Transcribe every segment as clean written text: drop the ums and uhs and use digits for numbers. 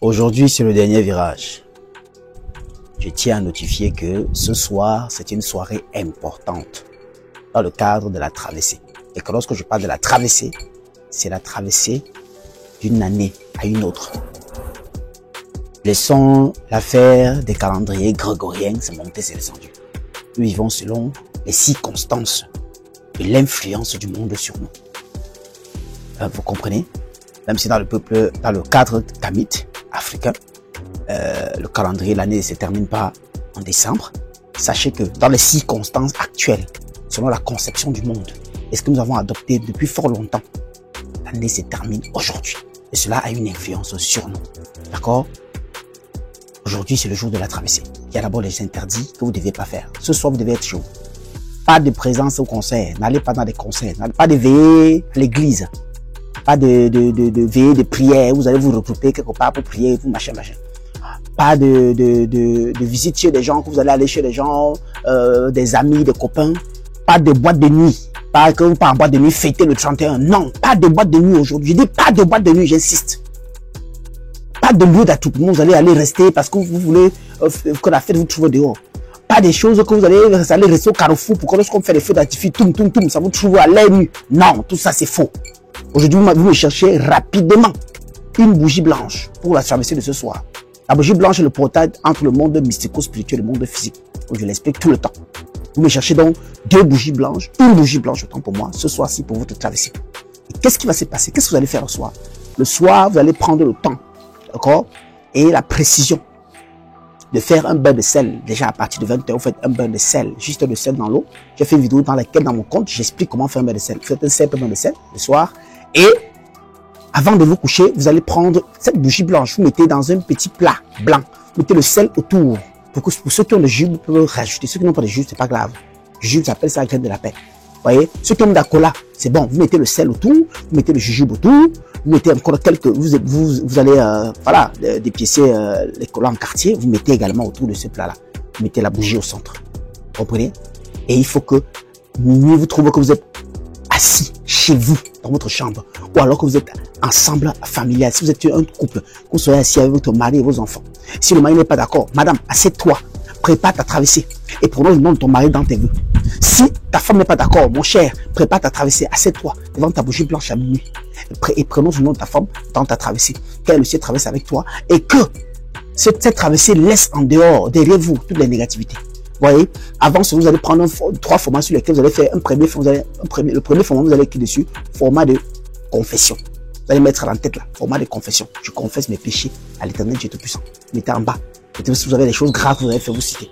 Aujourd'hui, c'est le dernier virage. Je tiens à notifier que ce soir, c'est une soirée importante dans le cadre de la traversée. Et que lorsque je parle de la traversée, c'est la traversée d'une année à une autre. Laissons l'affaire des calendriers grégoriens se monter, c'est descendu. Nous vivons selon les circonstances et l'influence du monde sur nous. Vous comprenez? Même si dans le cadre kamite africain, le calendrier, l'année ne se termine pas en décembre. Sachez que dans les circonstances actuelles, selon la conception du monde, et ce que nous avons adopté depuis fort longtemps, l'année se termine aujourd'hui. Et cela a une influence sur nous. D'accord? Aujourd'hui, c'est le jour de la traversée. Il y a d'abord les interdits que vous ne devez pas faire. Ce soir, vous devez être chaud. Pas de présence au concert. N'allez pas dans des concerts. Pas de veillée à l'église. Pas de veillée de prière. Vous allez vous regrouper quelque part pour prier, vous machin. Pas de visite chez des gens, que vous allez aller chez des gens, des amis, des copains. Pas de boîte de nuit. Pas que vous partez en boîte de nuit fêter le 31. Non, pas de boîte de nuit aujourd'hui. Je dis pas de boîte de nuit, j'insiste. Pas de lieu d'attroupement, vous allez aller rester parce que vous voulez que la fête vous trouve dehors. Pas des choses que vous allez rester au carrefour pour que lorsqu'on fait les feux d'artifice, ça vous trouve à l'œil nu. Non, tout ça c'est faux. Aujourd'hui, vous me cherchez rapidement une bougie blanche pour la traversée de ce soir. La bougie blanche est le portail entre le monde mystico-spirituel et le monde physique. Je l'explique tout le temps. Vous me cherchez donc deux bougies blanches, une bougie blanche autant pour moi, ce soir-ci pour votre traversée. Et qu'est-ce qui va se passer? Qu'est-ce que vous allez faire le soir? Le soir, vous allez prendre le temps, d'accord? Et la précision de faire un bain de sel. Déjà à partir de 20h, vous faites un bain de sel, juste de sel dans l'eau. J'ai fait une vidéo dans laquelle, dans mon compte, j'explique comment faire un bain de sel. Vous faites un simple bain de sel le soir. Et avant de vous coucher, vous allez prendre cette bougie blanche. Vous mettez dans un petit plat blanc. Vous mettez le sel autour. Pour ceux qui ont le jus, vous pouvez rajouter. Ceux qui n'ont pas de jus, c'est pas grave. Le jus, j'appelle ça la graine de la paix. Vous voyez, ceux qui ont de la cola, c'est bon. Vous mettez le sel autour, vous mettez le jujube autour, vous mettez encore quelques, vous allez, voilà, dépiécer les colas en quartier. Vous mettez également autour de ce plat-là. Vous mettez la bougie au centre. Vous comprenez? Et il faut que vous trouvez que vous êtes assis chez vous, dans votre chambre, ou alors que vous êtes ensemble familial. Si vous êtes un couple, que vous soyez assis avec votre mari et vos enfants. Si le mari n'est pas d'accord, madame, assieds-toi, prépare ta traversée et prononce le nom de ton mari dans tes vœux. Si ta femme n'est pas d'accord, mon cher, prépare ta traversée, assieds-toi devant ta bougie blanche à minuit et prononce le nom de ta femme dans ta traversée. Qu'elle aussi traverse avec toi et que cette traversée laisse en dehors, derrière vous, toutes les négativités. Vous voyez, avant, vous allez prendre trois formats sur lesquels vous allez faire le premier format, vous allez écrire dessus, format de confession. Vous allez mettre à la tête là, format de confession. Je confesse mes péchés à l'Éternel Dieu Tout-Puissant. Mettez en bas. Mettez si vous avez des choses graves que vous avez fait, vous citer.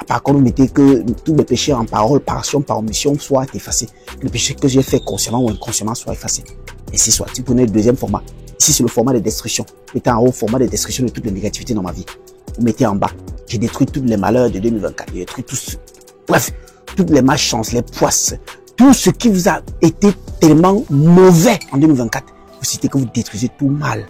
Par contre, vous mettez que tous mes péchés en parole, par action, par omission soient effacés. Le péché que j'ai fait consciemment ou inconsciemment soit effacé. Et si soit. Si vous prenez le deuxième format, ici c'est le format de destruction. Mettez en haut format de destruction de toutes les négativités dans ma vie. Vous mettez en bas. J'ai détruit tous les malheurs de 2024. J'ai détruit tous, bref, toutes les malchances, les poisses, tout ce qui vous a été tellement mauvais en 2024. Vous citez que vous détruisez tout mal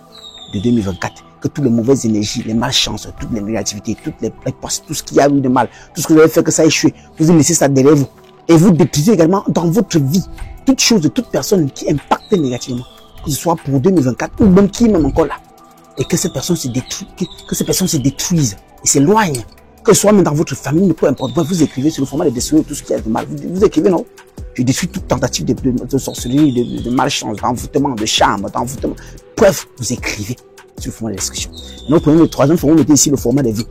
de 2024. Que toutes les mauvaises énergies, les malchances, toutes les négativités, toutes les poisses, tout ce qu'il y a eu de mal, tout ce que vous avez fait que ça a échoué, vous laissez ça derrière vous. Et vous détruisez également dans votre vie toute chose de toute personne qui impacte négativement. Que ce soit pour 2024 ou même qui est même encore là. Et que ces personnes se détruisent, que ces personnes se détruisent et s'éloignent. Que ce soit même dans votre famille, peu importe. Vous écrivez sur le format de destruire tout ce qui a de mal. Vous écrivez, non? Je détruis toute tentative de sorcellerie, de malchance, d'envoûtement, de charme, d'envoûtement. Bref, vous écrivez sur le format de description. Et nous prenons le troisième format, vous mettez ici le format des vœux.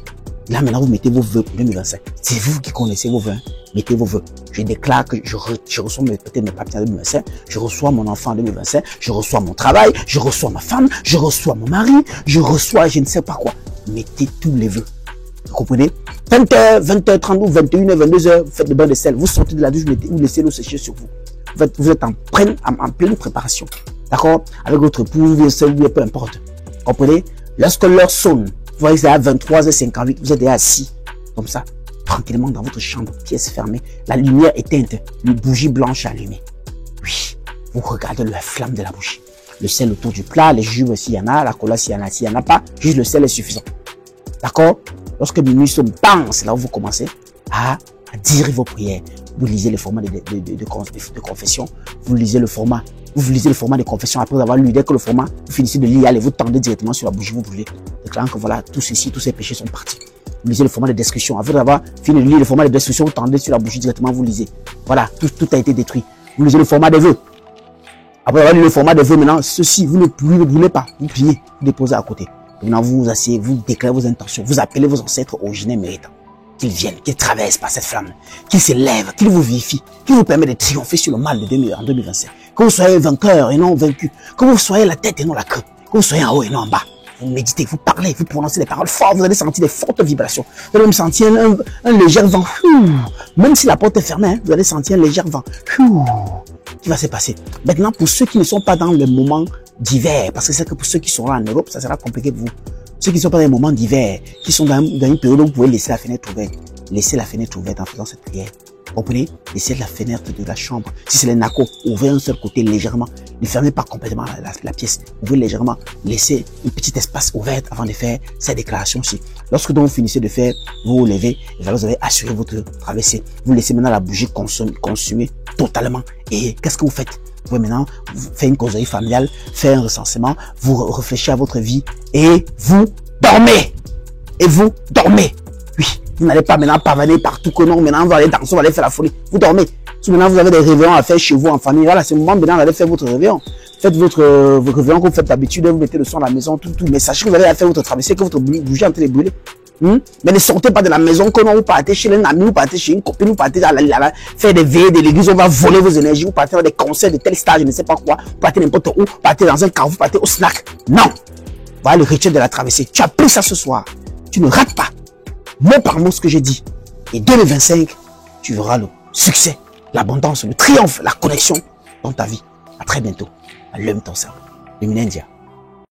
Là, maintenant, vous mettez vos vœux pour 2025. C'est vous qui connaissez vos vœux. Mettez vos vœux. Je déclare que je reçois peut-être mes papiers en 2025. Je reçois mon enfant en 2025. Je reçois mon travail. Je reçois ma femme. Je reçois mon mari. Je reçois je ne sais pas quoi. Mettez tous les vœux. Vous comprenez? 20h, 20h30 ou 21h, 22h, vous faites le bain de sel. Vous sortez de la douche, vous laissez l'eau sécher sur vous. Vous êtes en pleine préparation. D'accord? Avec votre épouse, peu importe. Vous comprenez? Lorsque l'heure sonne, vous voyez que c'est à 23h58, vous êtes déjà assis, comme ça, tranquillement dans votre chambre, pièce fermée, la lumière éteinte, une bougie blanche allumée. Oui, vous regardez la flamme de la bougie. Le sel autour du plat, les jus s'il y en a, la cola s'il y en a, s'il n'y en a pas, juste le sel est suffisant. D'accord? Lorsque minuit sonne, bang, c'est là où vous commencez à dire vos prières. Vous lisez le format de confession, vous lisez le format Vous lisez le format de confession après avoir lu. Dès que le format, vous finissez de lire, allez, vous tendez directement sur la bougie, vous brûlez. Déclarant que voilà, tout ceci, tous ces péchés sont partis. Vous lisez le format de description. Après avoir fini de lire le format de description, vous tendez sur la bougie directement, vous lisez. Voilà, tout a été détruit. Vous lisez le format des vœux. Après avoir lu le format des vœux, maintenant, ceci, vous ne brûlez pas. Vous priez, vous déposez à côté. Maintenant, vous vous asseyez, vous déclarez vos intentions. Vous appelez vos ancêtres originels méritants. Qu'ils viennent, qu'ils traversent par cette flamme, qu'ils s'élèvent, qu'ils vous vivifient, qu'ils vous permettent de triompher sur le mal en 2025. Que vous soyez vainqueurs et non vaincus. Que vous soyez la tête et non la queue. Que vous soyez en haut et non en bas. Vous méditez, vous parlez, vous prononcez des paroles fortes, vous allez sentir des fortes vibrations. Vous allez même sentir un léger vent. Même si la porte est fermée, hein, vous allez sentir un léger vent. Qui va se passer? Maintenant, pour ceux qui ne sont pas dans le moment d'hiver, parce que c'est que pour ceux qui seront en Europe, ça sera compliqué pour vous. Ceux qui ne sont pas dans les moments d'hiver, qui sont dans une période où vous pouvez laisser la fenêtre ouverte. Laissez la fenêtre ouverte en faisant cette prière. Comprenez? Laissez la fenêtre de la chambre. Si c'est les nacos, ouvrez un seul côté légèrement. Ne fermez pas complètement la pièce. Ouvrez légèrement. Laissez un petit espace ouvert avant de faire cette déclaration-ci. Lorsque donc vous finissez de faire, vous vous levez, et là vous avez assuré votre traversée. Vous laissez maintenant la bougie consumer totalement. Et qu'est-ce que vous faites? Vous pouvez maintenant faire une causerie familiale, faire un recensement, vous réfléchissez à votre vie et vous dormez. Et vous dormez. Oui, vous n'allez pas maintenant pavaner partout que non, maintenant vous allez danser, vous allez faire la folie. Vous dormez. Si maintenant vous avez des réveillons à faire chez vous en famille, voilà, c'est le moment maintenant d'aller faire votre réveillon. Faites votre réveillon que vous faites d'habitude, vous mettez le son à la maison, tout. Mais sachez que vous allez faire votre traversée, que votre bougie est en train de brûler. Mais ne sortez pas de la maison, que non, vous partez chez un ami, vous partez chez une copine, vous partez faire des veillées de l'église, on va voler vos énergies, vous partez dans des concerts de tel stage, je ne sais pas quoi, vous partez n'importe où, vous partez dans un car, vous partez au snack. Non! Voilà le rituel de la traversée. Tu as pris ça ce soir. Tu ne rates pas. Mot par mot ce que j'ai dit. Et 2025, tu verras le succès, l'abondance, le triomphe, la connexion dans ta vie. À très bientôt. Allume ton cerveau. Luminendia.